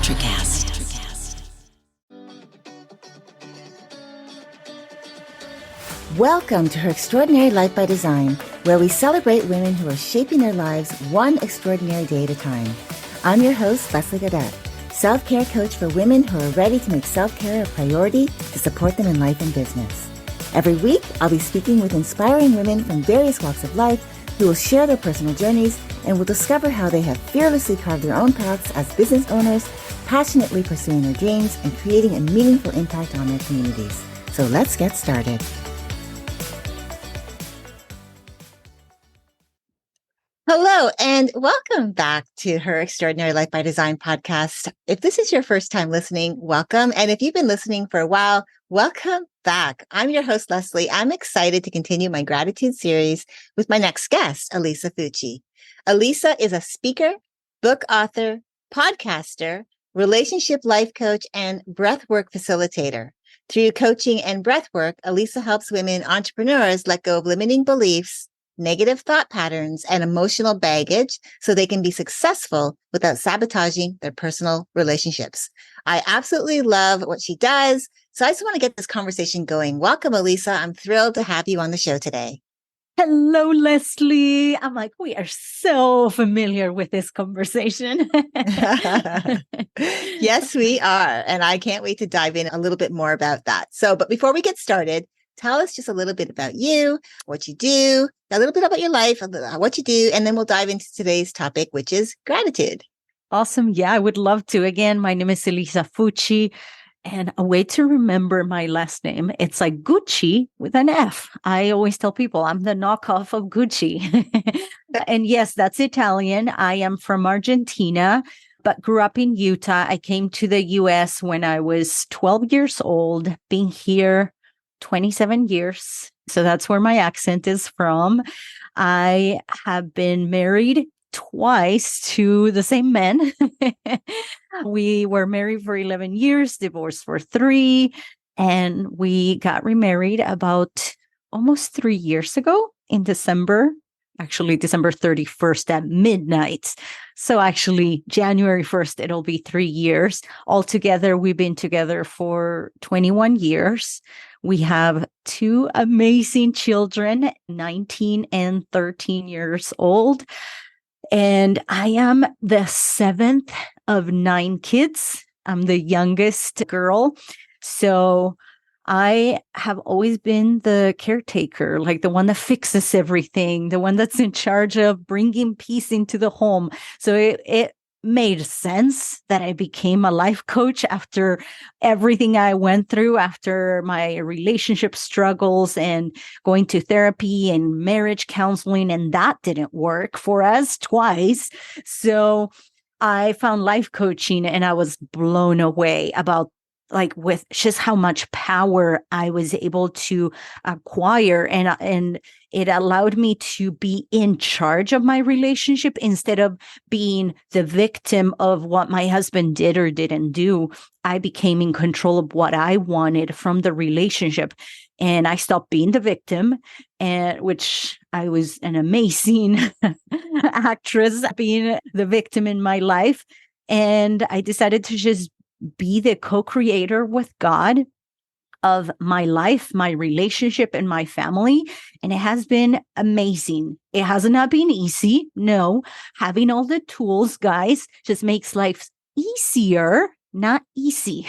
Electricast. Welcome to Her Extraordinary Life by Design, where we celebrate women who are shaping their lives one extraordinary day at a time. I'm your host, Leslie Gaudette, self-care coach for women who are ready to make self-care a priority to support them in life and business. Every week, I'll be speaking with inspiring women from various walks of life who will share their personal journeys and will discover how they have fearlessly carved their own paths as business owners, passionately pursuing their dreams and creating a meaningful impact on their communities. So let's get started. Hello, and welcome back to Her Extraordinary Life by Design podcast. If this is your first time listening, welcome. And if you've been listening for a while, welcome back. I'm your host, Leslie. I'm excited to continue my gratitude series with my next guest, Elisa Fucci. Elisa is a speaker, book author, podcaster, relationship life coach, and breathwork facilitator. Through coaching and breathwork, Elisa helps women entrepreneurs let go of limiting beliefs, negative thought patterns, and emotional baggage so they can be successful without sabotaging their personal relationships. I absolutely love what she does. So I just want to get this conversation going. Welcome, Elisa. I'm thrilled to have you on the show today. Hello, Leslie. I'm like, we are so familiar with this conversation. Yes, we are. And I can't wait to dive in a little bit more about that. So, but before we get started, tell us just a little bit about you, what you do, a little bit about your life, what you do, and then we'll dive into today's topic, which is gratitude. Awesome. Yeah, I would love to. Again, my name is Elisa Fucci, and a way to remember my last name, it's like Gucci with an F. I always tell people I'm the knockoff of Gucci. And yes, that's Italian. I am from Argentina, but grew up in Utah. I came to the US when I was 12 years old, been here 27 years. So that's where my accent is from. I have been married twice to the same men. We were married for 11 years, divorced for 3, and we got remarried about almost 3 years ago in December. Actually, December 31st at midnight. So actually, January 1st, it'll be 3 years. Altogether, we've been together for 21 years. We have 2 amazing children, 19 and 13 years old. And I am the 7th of 9 kids. I'm the youngest girl. So I have always been the caretaker, like the one that fixes everything, the one that's in charge of bringing peace into the home. So it made sense that I became a life coach after everything I went through, after my relationship struggles and going to therapy and marriage counseling, and that didn't work for us twice. So I found life coaching and I was blown away about with just how much power I was able to acquire, and it allowed me to be in charge of my relationship instead of being the victim of what my husband did or didn't do. I became in control of what I wanted from the relationship, and I stopped being the victim, and which I was an amazing actress being the victim in my life. And I decided to just be the co-creator with God of my life, my relationship, and my family. And it has been amazing. It has not been easy. No, having all the tools, guys, just makes life easier, not easy.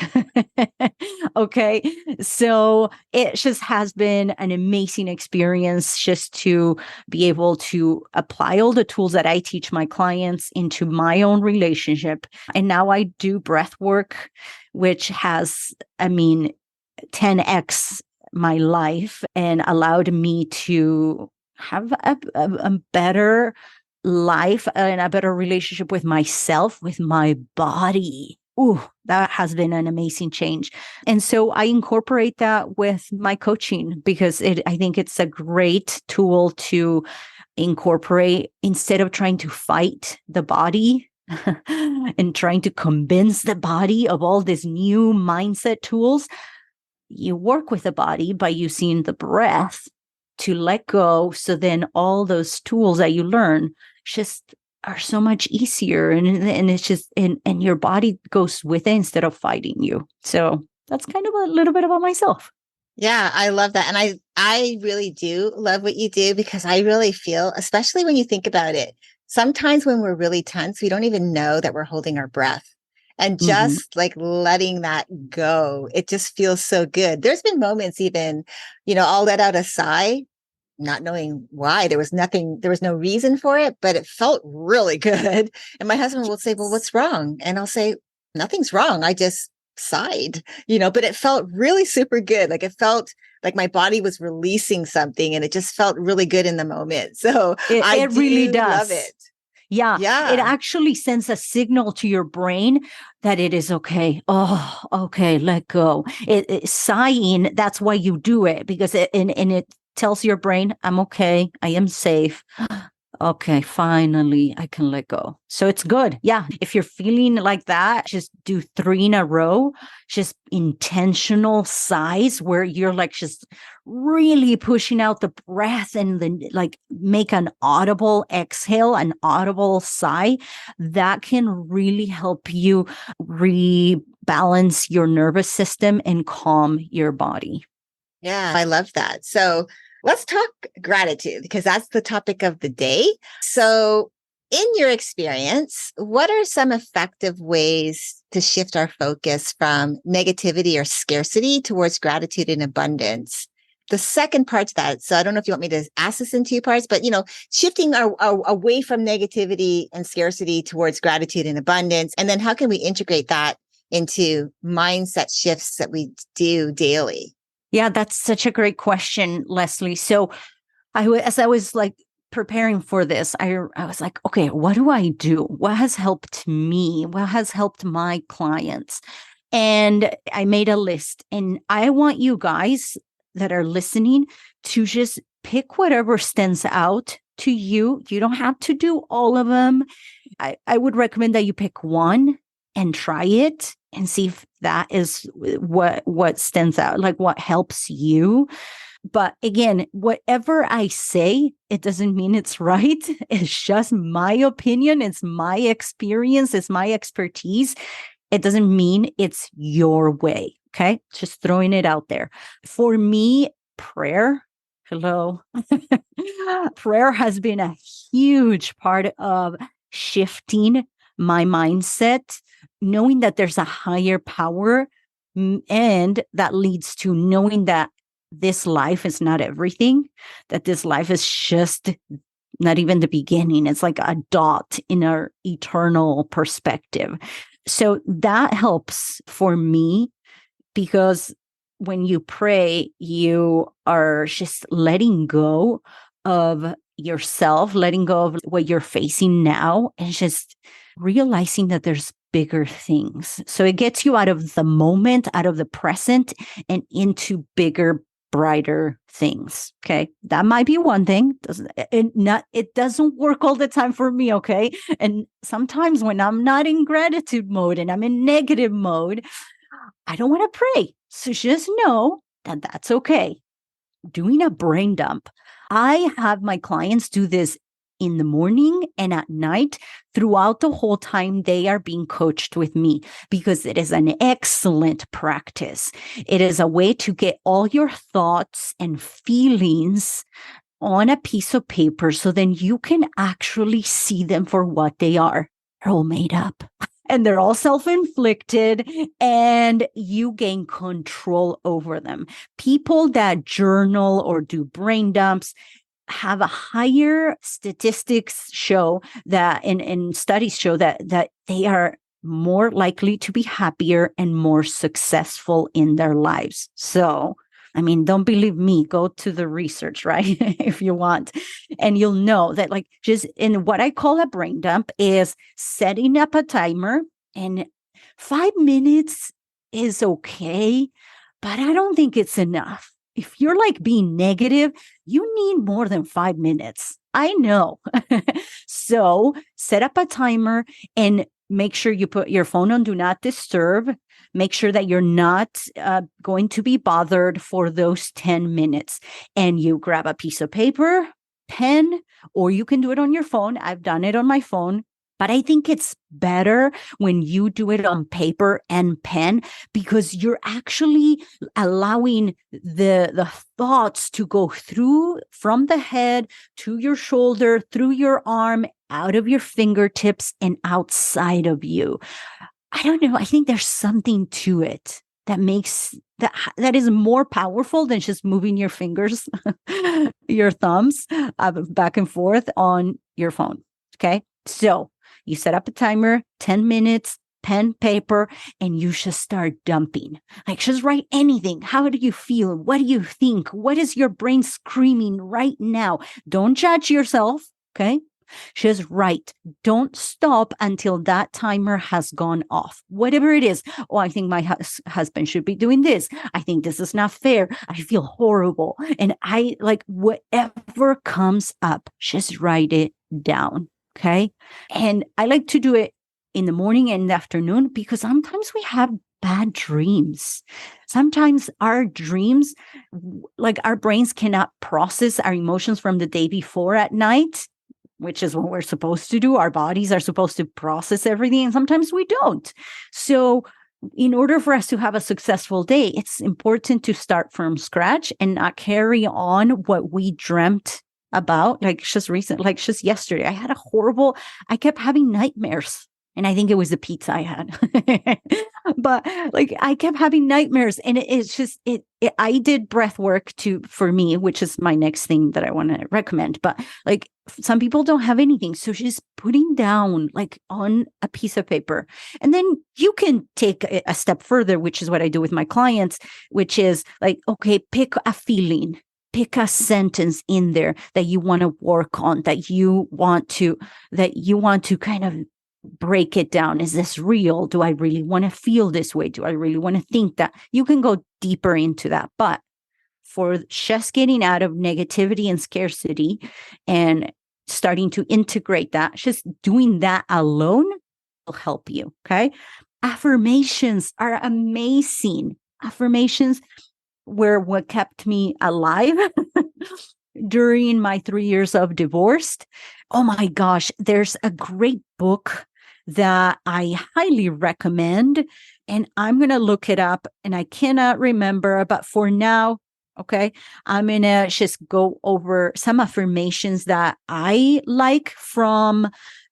Okay. So it just has been an amazing experience just to be able to apply all the tools that I teach my clients into my own relationship. And now I do breath work, which has, 10x my life and allowed me to have a better life and a better relationship with myself, with my body. Ooh, that has been an amazing change. And so I incorporate that with my coaching because I think it's a great tool to incorporate instead of trying to fight the body and trying to convince the body of all these new mindset tools. You work with the body by using the breath to let go. So then all those tools that you learn just are so much easier. And it's just, and your body goes with it instead of fighting you. So that's kind of a little bit about myself. Yeah, I love that. And I really do love what you do because I really feel, especially when you think about it, sometimes when we're really tense, we don't even know that we're holding our breath. And Mm-hmm. just like letting that go, it just feels so good. There's been moments even, I'll let out a sigh, not knowing why. There was nothing, there was no reason for it, but it felt really good. And my husband will say, "Well, what's wrong?" And I'll say, "Nothing's wrong. I just sighed," but it felt really super good. Like it felt like my body was releasing something and it just felt really good in the moment. So I It really do love does. it. Yeah, it Yeah. actually sends a signal to your brain that it is okay. Oh, okay, let go. Sighing, that's why you do it, because and it tells your brain, I'm okay, I am safe. Okay, finally, I can let go. So it's good. Yeah. If you're feeling like that, just do 3 in a row, just intentional sighs where you're like just really pushing out the breath and then like make an audible exhale, an audible sigh. That can really help you rebalance your nervous system and calm your body. Yeah, I love that. So let's talk gratitude because that's the topic of the day. So, in your experience, what are some effective ways to shift our focus from negativity or scarcity towards gratitude and abundance? The second part to that, so I don't know if you want me to ask this in 2 parts, but shifting our away from negativity and scarcity towards gratitude and abundance, and then how can we integrate that into mindset shifts that we do daily? Yeah, that's such a great question, Leslie. So as I was like preparing for this, I was like, okay, what do I do? What has helped me? What has helped my clients? And I made a list, and I want you guys that are listening to just pick whatever stands out to you. You don't have to do all of them. I would recommend that you pick one and try it and see if that is what stands out, like what helps you. But again, whatever I say, it doesn't mean it's right. It's just my opinion. It's my experience. It's my expertise. It doesn't mean it's your way. Okay. Just throwing it out there. For me, prayer, hello. Prayer has been a huge part of shifting my mindset, knowing that there's a higher power. And that leads to knowing that this life is not everything, that this life is just not even the beginning. It's like a dot in our eternal perspective. So that helps for me because when you pray, you are just letting go of yourself, letting go of what you're facing now, and just realizing that there's bigger things. So it gets you out of the moment, out of the present, and into bigger, brighter things. Okay. That might be one thing. It doesn't work all the time for me. Okay. And sometimes when I'm not in gratitude mode and I'm in negative mode, I don't want to pray. So just know that that's okay. Doing a brain dump. I have my clients do this in the morning and at night throughout the whole time they are being coached with me because it is an excellent practice. It is a way to get all your thoughts and feelings on a piece of paper so then you can actually see them for what they are. They're all made up and they're all self-inflicted and you gain control over them. People that journal or do brain dumps have a higher statistics show that and studies show that they are more likely to be happier and more successful in their lives. So I mean, don't believe me, go to the research, right? If you want. And you'll know that, like, just in what I call a brain dump is setting up a timer, and 5 minutes is okay, but I don't think it's enough. If you're like being negative, you need more than 5 minutes. I know. So set up a timer and make sure you put your phone on do not disturb. Make sure that you're not going to be bothered for those 10 minutes. And you grab a piece of paper pen, or you can do it on your phone. I've done it on my phone. But I think it's better when you do it on paper and pen, because you're actually allowing the thoughts to go through from the head to your shoulder, through your arm, out of your fingertips, and outside of you. I don't know. I think there's something to it that makes that is more powerful than just moving your fingers, your thumbs back and forth on your phone. Okay. So you set up a timer, 10 minutes, pen, paper, and you just start dumping. Like, just write anything. How do you feel? What do you think? What is your brain screaming right now? Don't judge yourself. Okay. Just write. Don't stop until that timer has gone off. Whatever it is. Oh, I think my husband should be doing this. I think this is not fair. I feel horrible. And I like whatever comes up, just write it down. Okay. And I like to do it in the morning and the afternoon, because sometimes we have bad dreams. Sometimes our dreams, like our brains cannot process our emotions from the day before at night, which is what we're supposed to do. Our bodies are supposed to process everything, and sometimes we don't. So in order for us to have a successful day, it's important to start from scratch and not carry on what we dreamt about. Like just yesterday, I kept having nightmares. And I think it was the pizza I had. But like I kept having nightmares, and it's just I did breath work for me, which is my next thing that I want to recommend. But like some people don't have anything. So just putting down like on a piece of paper. And then you can take a step further, which is what I do with my clients, which is like, okay, pick a feeling. Pick a sentence in there that you want to work on, that you want to kind of break it down. Is this real? Do I really want to feel this way? Do I really want to think that? You can go deeper into that. But for just getting out of negativity and scarcity and starting to integrate that, just doing that alone will help you. Okay. Affirmations are amazing. Affirmations were what kept me alive during my 3 years of divorce. Oh my gosh, there's a great book that I highly recommend, and I'm going to look it up, and I cannot remember, but for now, okay, I'm going to just go over some affirmations that I like from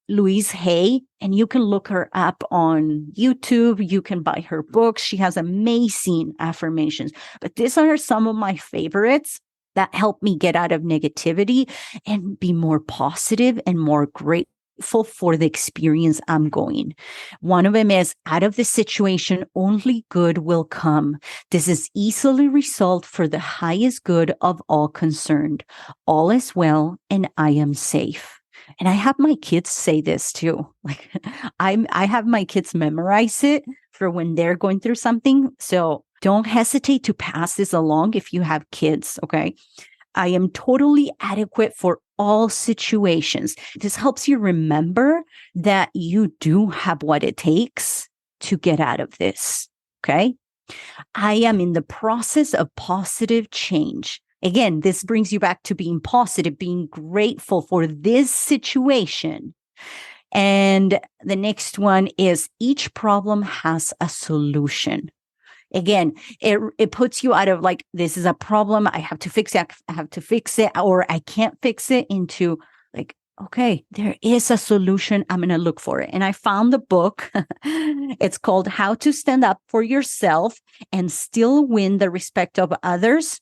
Louise Hay, and you can look her up on YouTube. You can buy her books. She has amazing affirmations, but these are some of my favorites that help me get out of negativity and be more positive and more grateful for the experience I'm going. One of them is, out of the situation, only good will come. This is easily resolved for the highest good of all concerned. All is well, and I am safe. And I have my kids say this too. Like I have my kids memorize it for when they're going through something. So don't hesitate to pass this along if you have kids. Okay. I am totally adequate for all situations. This helps you remember that you do have what it takes to get out of this. Okay. I am in the process of positive change. Again, this brings you back to being positive, being grateful for this situation. And the next one is, each problem has a solution. Again, it puts you out of like, this is a problem, I have to fix it, or I can't fix it, into like, okay, there is a solution. I'm going to look for it. And I found the book. It's called How to Stand Up for Yourself and Still Win the Respect of Others.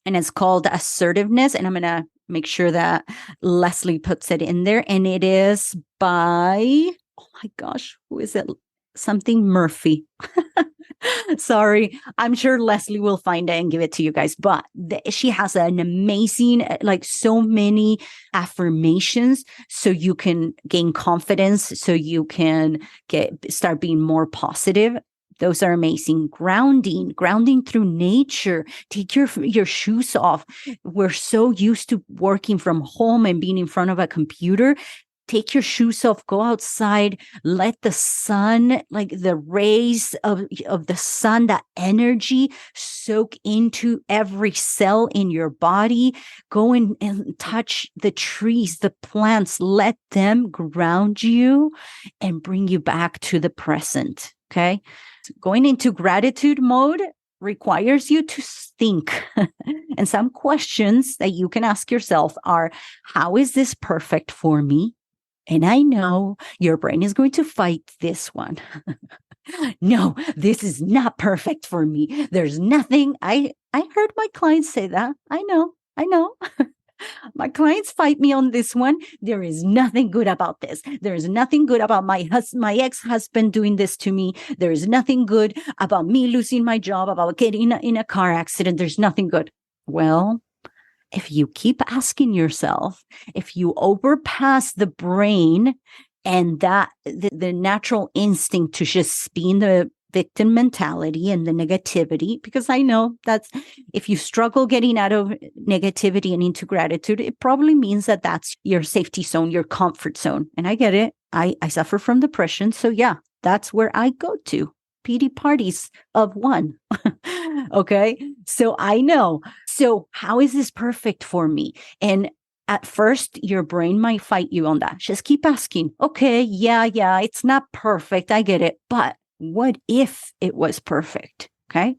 And it's called Assertiveness. And I'm going to make sure that Leslie puts it in there. And it is by, oh my gosh, who is it? Something Murphy. Sorry. I'm sure Leslie will find it and give it to you guys. But she has an amazing, like so many affirmations so you can gain confidence, so you can start being more positive. Those are amazing. Grounding through nature. Take your shoes off. We're so used to working from home and being in front of a computer. take your shoes off, go outside, let the sun, like the rays of the sun, that energy soak into every cell in your body. Go in and touch the trees, the plants, let them ground you and bring you back to the present. Okay. Going into gratitude mode requires you to think. And some questions that you can ask yourself are, how is this perfect for me? And I know your brain is going to fight this one. No, this is not perfect for me. There's nothing. I heard my clients say that. I know. My clients fight me on this one. There is nothing good about this. There is nothing good about my ex-husband doing this to me. There is nothing good about me losing my job, about getting in a car accident. There's nothing good. Well, if you keep asking yourself, if you overpass the brain and that the natural instinct to just be in the victim mentality and the negativity, because I know that's, if you struggle getting out of negativity and into gratitude, it probably means that that's your safety zone, your comfort zone. And I get it. I suffer from depression. So yeah, that's where I go to. PD parties of one. Okay. So I know. So how is this perfect for me? And at first, your brain might fight you on that. Just keep asking. Okay. Yeah. It's not perfect. I get it. But what if it was perfect? Okay.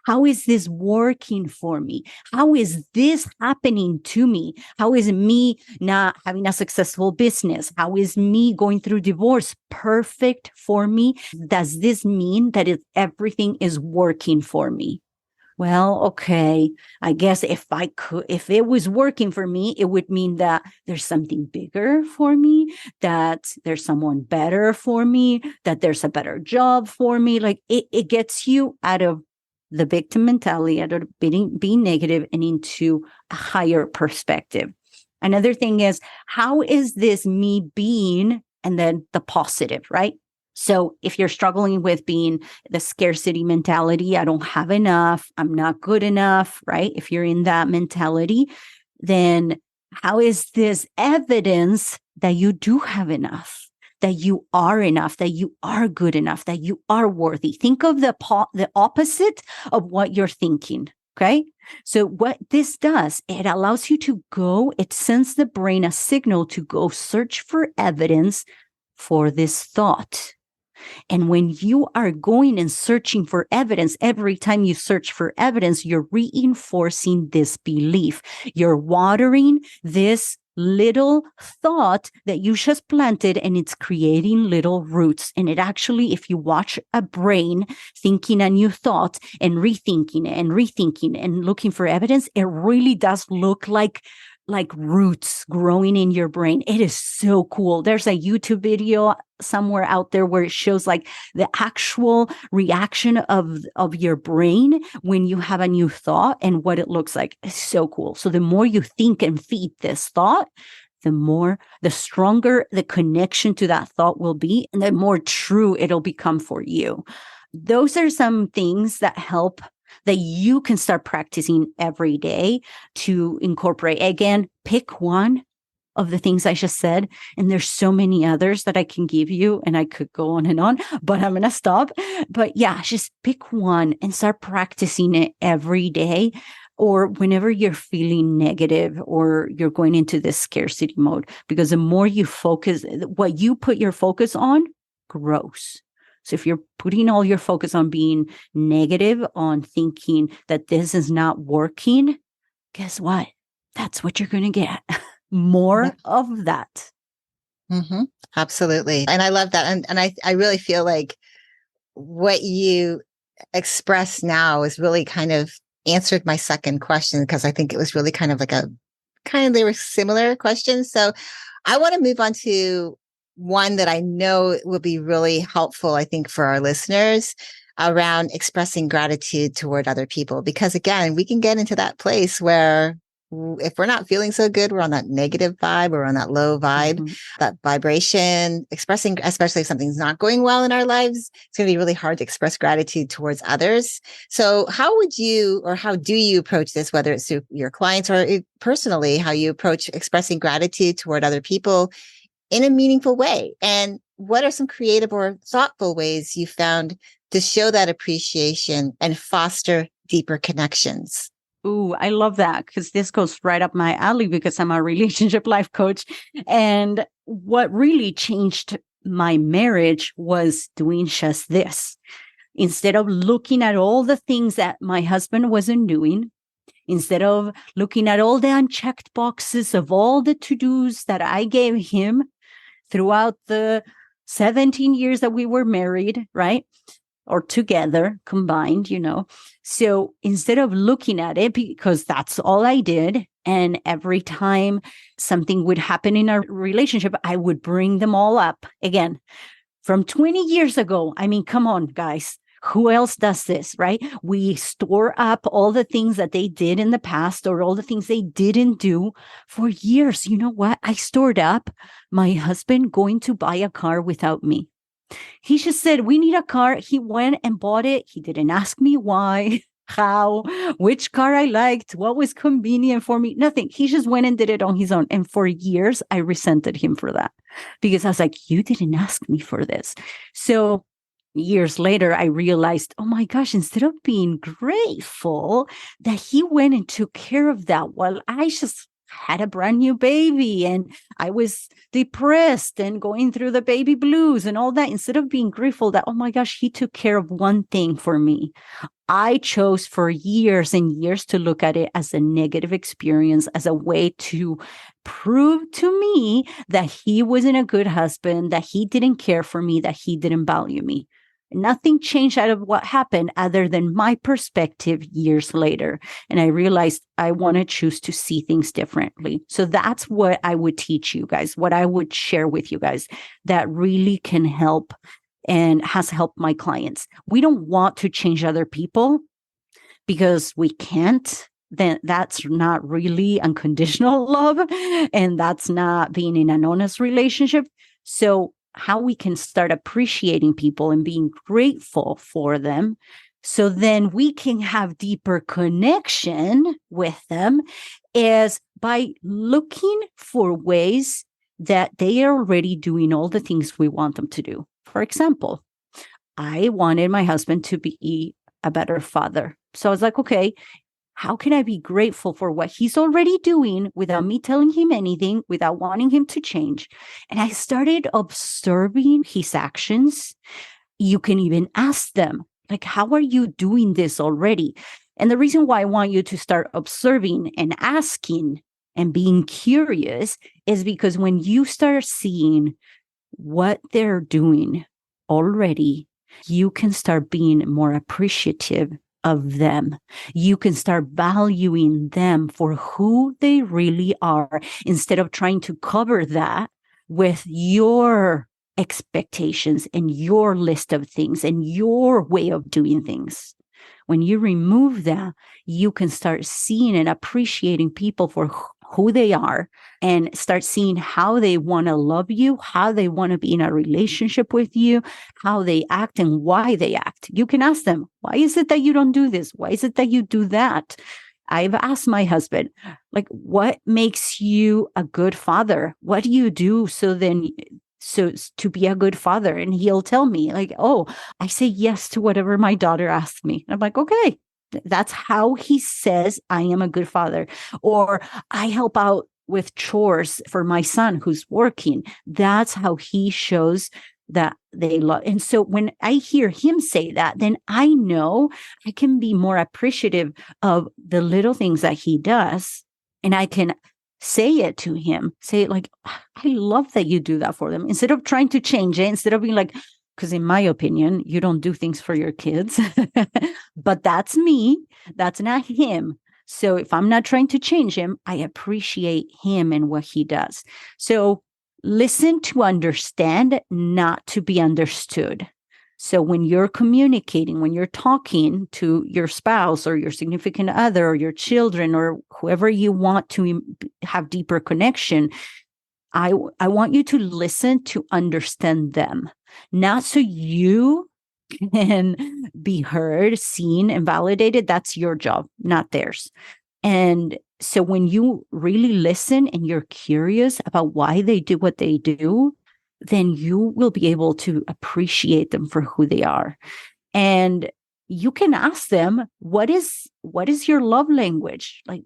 How is this working for me? How is this happening to me? How is me not having a successful business? How is me going through divorce perfect for me? Does this mean that everything is working for me? Well, okay. I guess if it was working for me, it would mean that there's something bigger for me, that there's someone better for me, that there's a better job for me. Like it gets you out of the victim mentality, out of being negative and into a higher perspective. Another thing is, how is this me being? And then the positive, right? So if you're struggling with being the scarcity mentality, I don't have enough, I'm not good enough, right? If you're in that mentality, then how is this evidence that you do have enough, that you are enough, that you are good enough, that you are worthy? Think of the opposite of what you're thinking. Okay. So what this does, it allows you to go, it sends the brain a signal to go search for evidence for this thought. And when you are going and searching for evidence, every time you search for evidence, you're reinforcing this belief. You're watering this little thought that you just planted, and it's creating little roots. And it actually, if you watch a brain thinking a new thought and rethinking and looking for evidence, it really does look like roots growing in your brain. It is so cool. There's a YouTube video somewhere out there where it shows like the actual reaction of your brain when you have a new thought and what it looks like. It's so cool. So the more you think and feed this thought, the stronger the connection to that thought will be, and the more true it'll become for you. Those are some things that help, that you can start practicing every day to incorporate. Again, pick one of the things I just said, and there's so many others that I can give you, and I could go on, but I'm going to stop. But yeah, just pick one and start practicing it every day, or whenever you're feeling negative or you're going into this scarcity mode, because the more you focus, what you put your focus on grows. So if you're putting all your focus on being negative, on thinking that this is not working, guess what? That's what you're going to get. More of that. Mm-hmm. Absolutely. And I love that. And I really feel like what you express now is really kind of answered my second question, because I think it was really kind of like they were similar questions. So I want to move on to one that I know will be really helpful, I think, for our listeners around expressing gratitude toward other people. Because again, we can get into that place where if we're not feeling so good, we're on that negative vibe, we're on that low vibe, that vibration, expressing, especially if something's not going well in our lives, it's going to be really hard to express gratitude towards others. So how do you approach this, whether it's through your clients or personally, how you approach expressing gratitude toward other people in a meaningful way? And what are some creative or thoughtful ways you found to show that appreciation and foster deeper connections? Ooh, I love that because this goes right up my alley because I'm a relationship life coach. And what really changed my marriage was doing just this. Instead of looking at all the things that my husband wasn't doing, instead of looking at all the unchecked boxes of all the to-dos that I gave him throughout the 17 years that we were married, right? Or together, combined, you know. So instead of looking at it, because that's all I did, and every time something would happen in our relationship, I would bring them all up again from 20 years ago. I mean, come on, guys. Who else does this, right? We store up all the things that they did in the past or all the things they didn't do for years. You know what? I stored up my husband going to buy a car without me. He just said, we need a car. He went and bought it. He didn't ask me why, how, which car I liked, what was convenient for me, nothing. He just went and did it on his own. And for years, I resented him for that because I was like, you didn't ask me for this. So years later, I realized, oh my gosh, instead of being grateful that he went and took care of that while I just had a brand new baby and I was depressed and going through the baby blues and all that, instead of being grateful that, oh my gosh, he took care of one thing for me, I chose for years and years to look at it as a negative experience, as a way to prove to me that he wasn't a good husband, that he didn't care for me, that he didn't value me. Nothing changed out of what happened other than my perspective years later. And I realized I want to choose to see things differently. So that's what I would teach you guys, what I would share with you guys that really can help and has helped my clients. We don't want to change other people because we can't. Then that's not really unconditional love. And that's not being in an honest relationship. So how we can start appreciating people and being grateful for them, so then we can have deeper connection with them, is by looking for ways that they are already doing all the things we want them to do. For example, I wanted my husband to be a better father. So I was like, okay, how can I be grateful for what he's already doing without me telling him anything, without wanting him to change? And I started observing his actions. You can even ask them, like, how are you doing this already? And the reason why I want you to start observing and asking and being curious is because when you start seeing what they're doing already, you can start being more appreciative of them. You can start valuing them for who they really are instead of trying to cover that with your expectations and your list of things and your way of doing things. When you remove that, you can start seeing and appreciating people for who they are and start seeing how they want to love you, how they want to be in a relationship with you, how they act and why they act. You can ask them, why is it that you don't do this? Why is it that you do that? I've asked my husband, like, what makes you a good father? What do you do so to be a good father? And he'll tell me, like, oh, I say yes to whatever my daughter asks me. And I'm like, okay, that's how he says I am a good father. Or I help out with chores for my son who's working. That's how he shows that they love. And so when I hear him say that, then I know I can be more appreciative of the little things that he does. And I can say it to him, say it like, I love that you do that for them, instead of trying to change it, instead of being like, because in my opinion, you don't do things for your kids, but that's me. That's not him. So if I'm not trying to change him, I appreciate him and what he does. So listen to understand, not to be understood. So when you're communicating, when you're talking to your spouse or your significant other or your children or whoever you want to have deeper connection, I want you to listen to understand them, not so you can be heard, seen, and validated. That's your job, not theirs. And so when you really listen and you're curious about why they do what they do, then you will be able to appreciate them for who they are. And you can ask them, what is your love language? Like,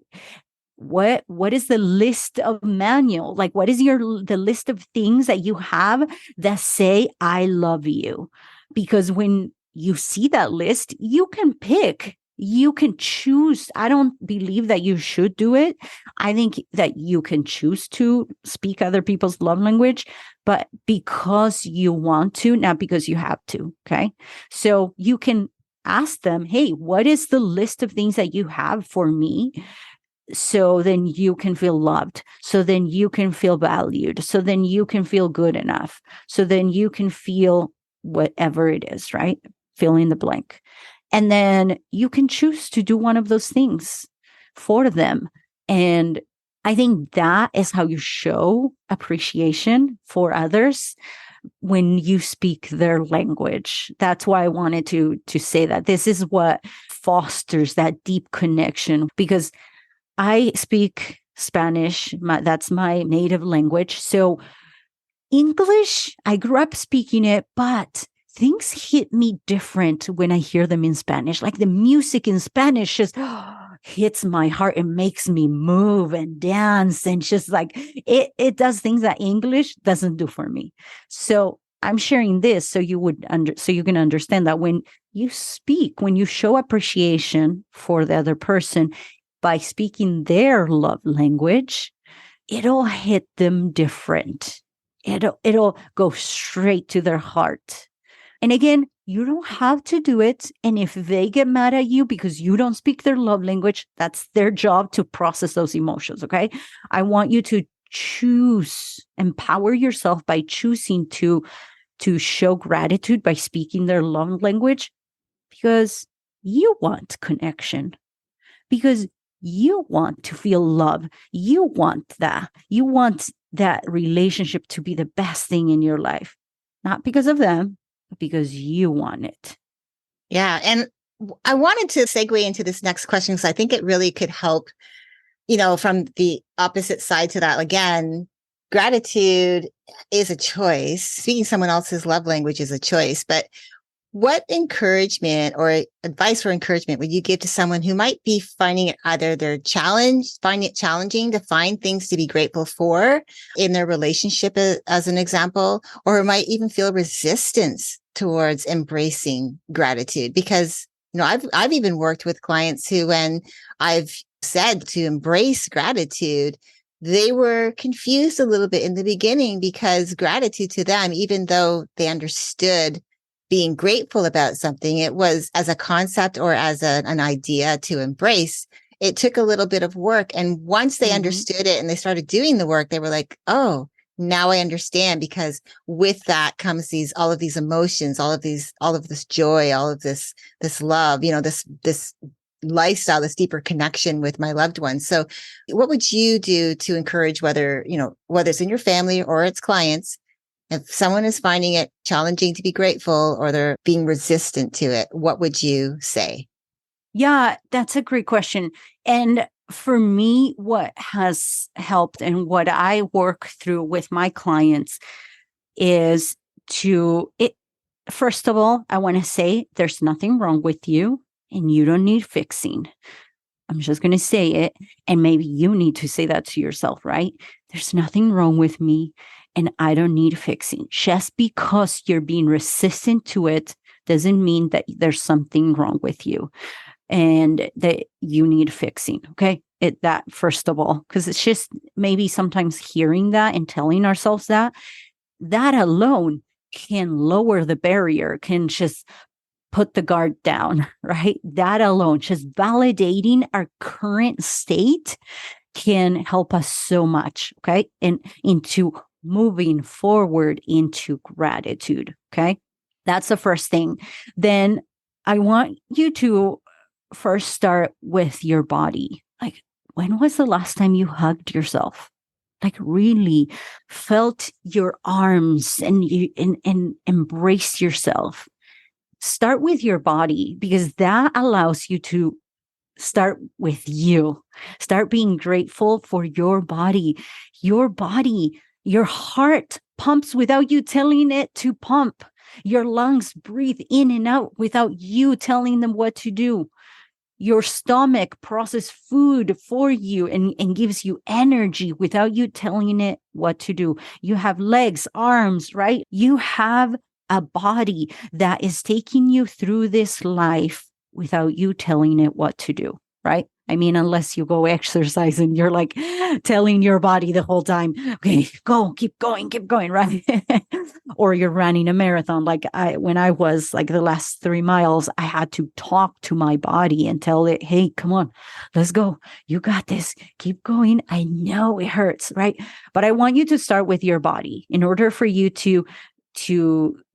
what is the list of manual? Like, what is the list of things that you have that say I love you? Because when you see that list, you can pick, you can choose. I don't believe that you should do it. I think that you can choose to speak other people's love language, but because you want to, not because you have to. Okay. So you can ask them, hey, what is the list of things that you have for me? So then you can feel loved. So then you can feel valued. So then you can feel good enough. So then you can feel whatever it is, right? Fill in the blank. And then you can choose to do one of those things for them. And I think that is how you show appreciation for others, when you speak their language. That's why I wanted to say that this is what fosters that deep connection, because I speak Spanish. That's my native language. So English, I grew up speaking it, but things hit me different when I hear them in Spanish. Like the music in Spanish just hits my heart and makes me move and dance, and just like it does things that English doesn't do for me. So I'm sharing this so so you can understand that when you speak, when you show appreciation for the other person by speaking their love language, it'll hit them different. It'll go straight to their heart. And again, you don't have to do it. And if they get mad at you because you don't speak their love language, that's their job to process those emotions. Okay. I want you to empower yourself by choosing to show gratitude by speaking their love language, because you want connection, because you want to feel love. You want that. You want that relationship to be the best thing in your life, not because of them, but because you want it. Yeah. And I wanted to segue into this next question because I think it really could help, from the opposite side to that. Again, gratitude is a choice. Speaking someone else's love language is a choice. But what encouragement or advice or encouragement would you give to someone who might be finding it either finding it challenging to find things to be grateful for in their relationship, as an example, or who might even feel resistance towards embracing gratitude? Because, I've even worked with clients who, when I've said to embrace gratitude, they were confused a little bit in the beginning, because gratitude to them, even though they understood being grateful about something, it was as a concept or as an idea to embrace. It took a little bit of work. And once they understood it and they started doing the work, they were like, oh, now I understand, because with that comes all of these emotions, all of this joy, all of this love, this lifestyle, this deeper connection with my loved ones. So what would you do to encourage, whether it's in your family or it's clients, if someone is finding it challenging to be grateful or they're being resistant to it, what would you say? Yeah, that's a great question. And for me, what has helped and what I work through with my clients is first of all, I want to say there's nothing wrong with you and you don't need fixing. I'm just going to say it. And maybe you need to say that to yourself, right? There's nothing wrong with me and I don't need fixing. Just because you're being resistant to it doesn't mean that there's something wrong with you and that you need fixing. Okay. That first of all, because it's just maybe sometimes hearing that and telling ourselves that alone can lower the barrier, can just put the guard down, right? That alone, just validating our current state can help us so much. Okay. And into moving forward into gratitude. Okay. That's the first thing. Then I want you to first start with your body. Like, when was the last time you hugged yourself? Like, really felt your arms and embrace yourself. Start with your body, because that allows you to start with you. Start being grateful for your body. Your body, your heart pumps without you telling it to pump. Your lungs breathe in and out without you telling them what to do. Your stomach processes food for you and gives you energy without you telling it what to do. You have legs, arms, right? You have a body that is taking you through this life without you telling it what to do, right? I mean, unless you go exercise and you're like telling your body the whole time, okay, go, keep going, right? Or you're running a marathon. Like when I was like the last 3 miles, I had to talk to my body and tell it, hey, come on, let's go. You got this. Keep going. I know it hurts, right? But I want you to start with your body in order for you to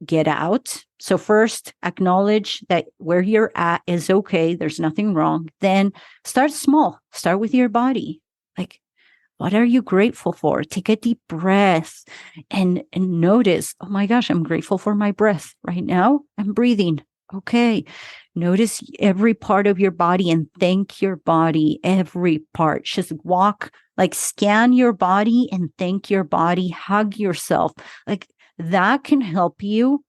get out. So first, acknowledge that where you're at is okay. There's nothing wrong. Then start small. Start with your body. Like, what are you grateful for? Take a deep breath and notice, oh my gosh, I'm grateful for my breath right now. I'm breathing. Okay. Notice every part of your body and thank your body, every part. Just walk, like scan your body and thank your body, hug yourself. Like that can help you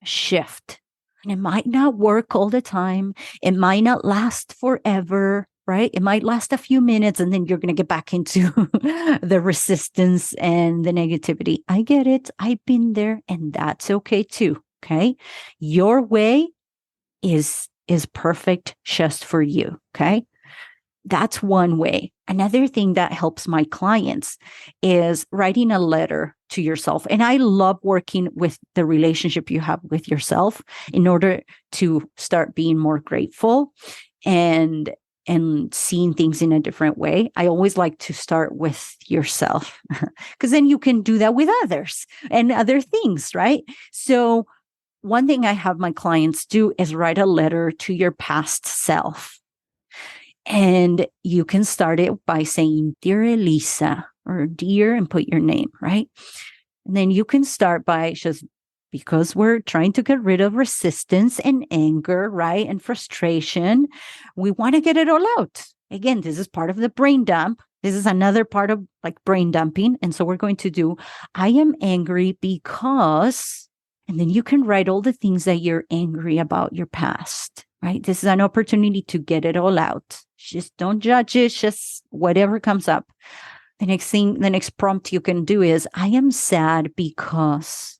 shift. And it might not work all the time. It might not last forever, right? It might last a few minutes and then you're going to get back into the resistance and the negativity. I get it. I've been there and that's okay too. Okay. Your way is perfect just for you. Okay. That's one way. Another thing that helps my clients is writing a letter to yourself. And I love working with the relationship you have with yourself in order to start being more grateful and seeing things in a different way. I always like to start with yourself because then you can do that with others and other things, right? So one thing I have my clients do is write a letter to your past self. And you can start it by saying, Dear Elisa, or dear, and put your name, right? And then you can start by just, because we're trying to get rid of resistance and anger, right? And frustration. We want to get it all out. Again, this is part of the brain dump. This is another part of like brain dumping. And so we're going to do, I am angry because, and then you can write all the things that you're angry about your past, right? This is an opportunity to get it all out. Just don't judge it. Just whatever comes up. The next prompt you can do is, I am sad because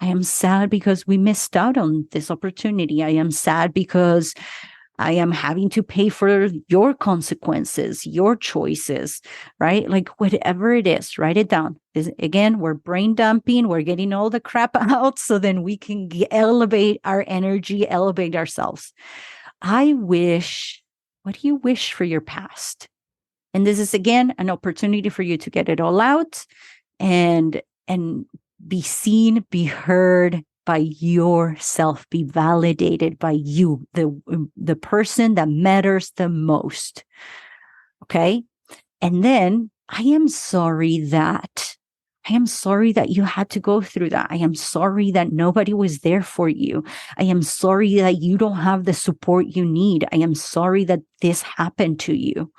we missed out on this opportunity. I am sad because I am having to pay for your consequences, your choices, right? Like whatever it is, write it down. Again, we're brain dumping. We're getting all the crap out so then we can elevate our energy, elevate ourselves. What do you wish for your past? And this is, again, an opportunity for you to get it all out and be seen, be heard by yourself, be validated by you, the person that matters the most. Okay. And then I am sorry that you had to go through that. I am sorry that nobody was there for you. I am sorry that you don't have the support you need. I am sorry that this happened to you.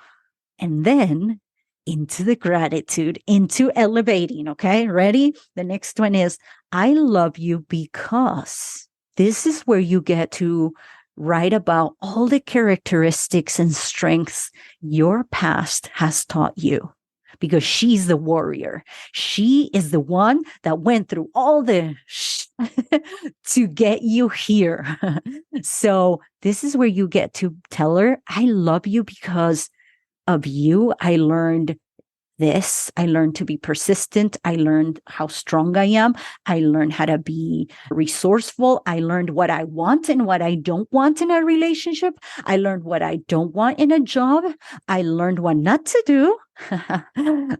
And then into the gratitude, into elevating. Okay, ready? The next one is, I love you because. This is where you get to write about all the characteristics and strengths your past has taught you. Because she's the warrior. She is the one that went through all the to get you here. So this is where you get to tell her, I love you because of you. I learned this. I learned to be persistent. I learned how strong I am. I learned how to be resourceful. I learned what I want and what I don't want in a relationship. I learned what I don't want in a job. I learned what not to do.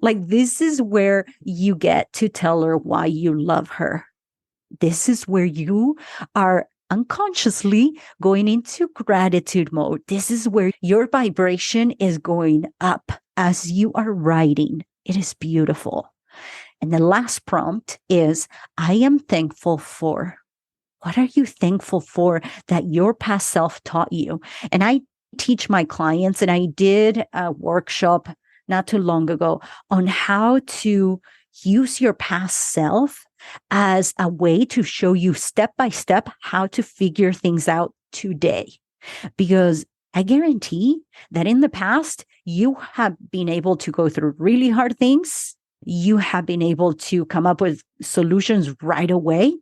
Like this is where you get to tell her why you love her. This is where you are unconsciously going into gratitude mode. This is where your vibration is going up as you are writing. It is beautiful. And the last prompt is, I am thankful for. What are you thankful for that your past self taught you? And I teach my clients, and I did a workshop not too long ago on how to use your past self as a way to show you step by step how to figure things out today. Because I guarantee that in the past, you have been able to go through really hard things. You have been able to come up with solutions right away.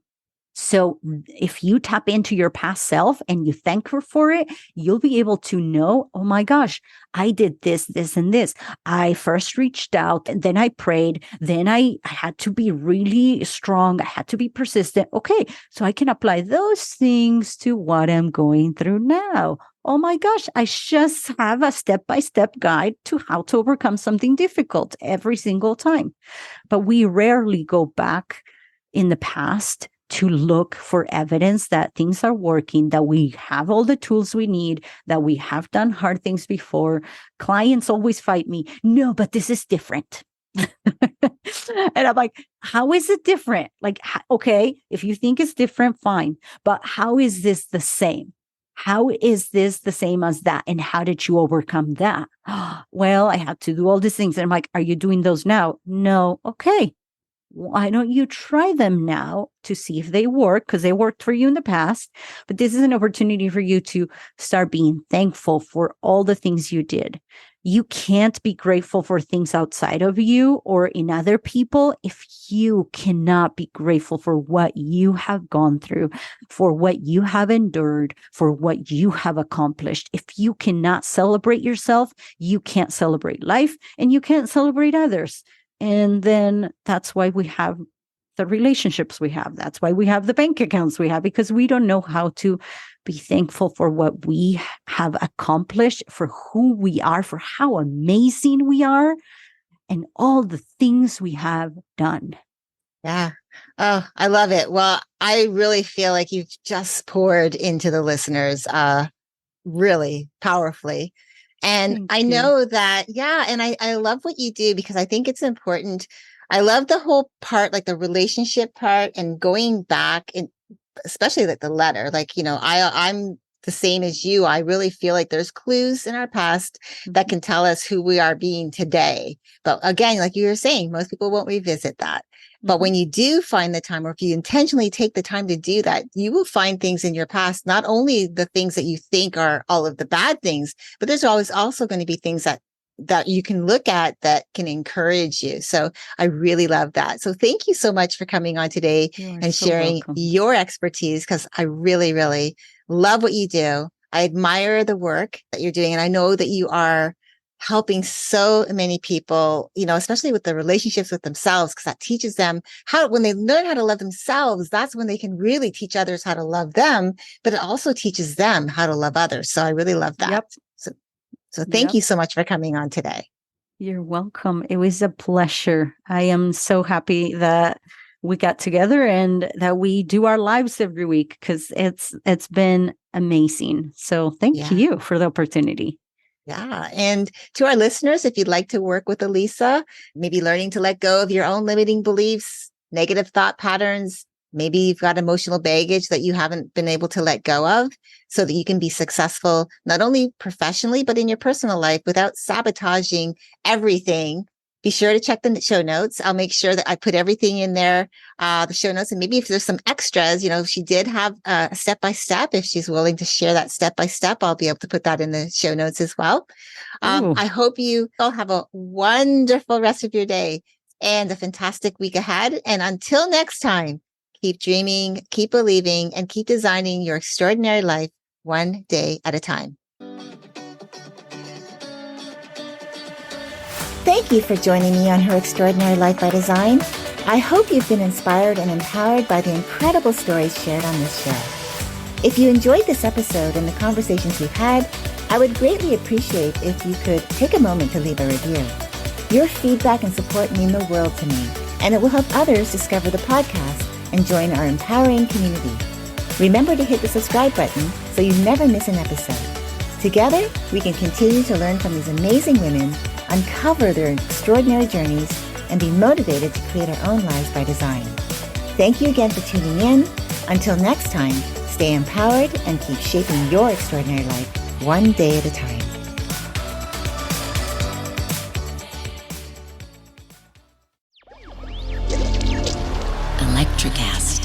So if you tap into your past self and you thank her for it, you'll be able to know, oh my gosh, I did this, this, and this. I first reached out, and then I prayed. Then I had to be really strong. I had to be persistent. Okay, so I can apply those things to what I'm going through now. Oh my gosh, I just have a step-by-step guide to how to overcome something difficult every single time. But we rarely go back in the past to look for evidence that things are working, that we have all the tools we need, that we have done hard things before. Clients always fight me. No, but this is different. And I'm like, how is it different? Like, okay, if you think it's different, fine. But how is this the same? How is this the same as that? And how did you overcome that? Well, I had to do all these things. And I'm like, are you doing those now? No. Okay. Why don't you try them now to see if they work? Because they worked for you in the past. But this is an opportunity for you to start being thankful for all the things you did. You can't be grateful for things outside of you or in other people if you cannot be grateful for what you have gone through, for what you have endured, for what you have accomplished. If you cannot celebrate yourself, you can't celebrate life, and you can't celebrate others. And then that's why we have the relationships we have. That's why we have the bank accounts we have, because we don't know how to be thankful for what we have accomplished, for who we are, for how amazing we are, and all the things we have done. Yeah. Oh, I love it. Well, I really feel like you've just poured into the listeners really powerfully. And Thank I you. know that, yeah, and I love what you do because I think it's important. I love the whole part, like the relationship part and going back, and especially like the letter. Like, I'm the same as you. I really feel like there's clues in our past that can tell us who we are being today. But again, like you were saying, most people won't revisit that. But when you do find the time, or if you intentionally take the time to do that, you will find things in your past, not only the things that you think are all of the bad things, but there's always also going to be things that you can look at that can encourage you. So I really love that. So thank you so much for coming on today and so sharing welcome. your expertise, because I really, really love what you do. I admire the work that you're doing. And I know that you are helping so many people, especially with the relationships with themselves, because that teaches them how, when they learn how to love themselves, that's when they can really teach others how to love them, but it also teaches them how to love others. So I really love that. Yep. So thank you so much for coming on today. You're welcome. It was a pleasure. I am so happy that we got together and that we do our lives every week, because it's been amazing. So thank you for the opportunity. Yeah. And to our listeners, if you'd like to work with Elisa, maybe learning to let go of your own limiting beliefs, negative thought patterns, maybe you've got emotional baggage that you haven't been able to let go of, so that you can be successful, not only professionally, but in your personal life without sabotaging everything. Be sure to check the show notes. I'll make sure that I put everything in there, the show notes. And maybe if there's some extras, she did have a step-by-step. If she's willing to share that step-by-step, I'll be able to put that in the show notes as well. I hope you all have a wonderful rest of your day and a fantastic week ahead. And until next time, keep dreaming, keep believing, and keep designing your extraordinary life one day at a time. Thank you for joining me on Her Extraordinary Life by Design. I hope you've been inspired and empowered by the incredible stories shared on this show. If you enjoyed this episode and the conversations we've had, I would greatly appreciate if you could take a moment to leave a review. Your feedback and support mean the world to me, and it will help others discover the podcast and join our empowering community. Remember to hit the subscribe button so you never miss an episode. Together, we can continue to learn from these amazing women, uncover their extraordinary journeys, and be motivated to create our own lives by design. Thank you again for tuning in. Until next time, stay empowered and keep shaping your extraordinary life one day at a time. Electricast.